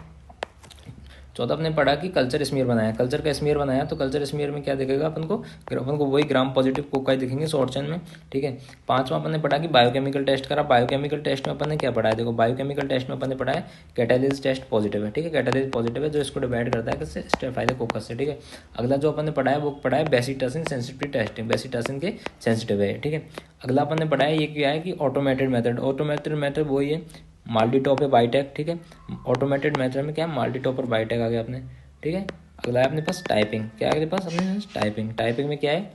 चौथा आपने पढ़ा कि कल्चर स्मीयर बनाया, कल्चर का स्मीयर बनाया, तो कल्चर स्मीयर में क्या दिखेगा अपन को वही ग्राम पॉजिटिव कोकाई दिखेंगे शॉर्ट चेन में, ठीक है। पांचवा अपन ने पढ़ा कि बायोकेमिकल टेस्ट करा। बायोकेमिकल टेस्ट में अपन ने क्या पढ़ा है, देखो बायोकेमिकल टेस्ट में अपन ने पढ़ा है कैटालिस टेस्ट पॉजिटिव है, ठीक है, कैटालिस पॉजिटिव है, जो इसको डिवाइड करता है किससे, स्टेफाइलोकोकस से, ठीक है। अगला जो अपन ने पढ़ा है वो पढ़ा है बेसिटासिन सेंसिटिविटी टेस्टिंग, बेसिटासिन के सेंसिटिव है, ठीक है। अगला अपन ने पढ़ा है ये क्या है कि ऑटोमेटेड मेथड, ऑटोमेटेड मेथड वही है माल्टीटॉप है बायोटेक, ठीक है। ऑटोमेटेड मेथड में क्या है, माल्टीटॉप और बायोटेक आ गया अपने, ठीक है। अगला है अपने पास टाइपिंग, क्या है अपने पास, अपने पास टाइपिंग। टाइपिंग में क्या है,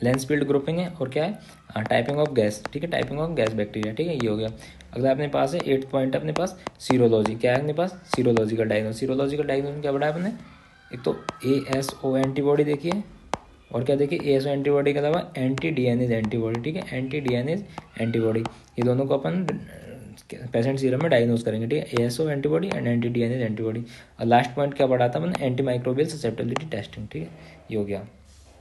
लेंस फील्ड ग्रुपिंग है, और क्या है टाइपिंग ऑफ गैस, ठीक है, टाइपिंग ऑफ गैस बैक्टीरिया, ठीक है, ये हो गया। अगला अपने पास है 8th पॉइंट अपने पास सीरोलॉजी, क्या है अपने पास, सीरोलॉजिकल डायग्नोसिस। सीरोलॉजिकल डायग्नोसिस में क्या पढ़ा है अपने, एक तो ASO एंटीबॉडी देखिए, और क्या देखिए ASO एंटीबॉडी के अलावा एंटी डीएनएज एंटीबॉडी, ठीक है, एंटी डीएनएज एंटीबॉडी, ये दोनों को अपन पेशेंट सीरम में डायग्नोज करेंगे, ठीक है, ASO antibody and anti DNAs antibody. और लास्ट पॉइंट क्या पढ़ा था मैंने, एंटी माइक्रोबियल ससेप्टिबिलिटी टेस्टिंग, ठीक है, ये हो गया।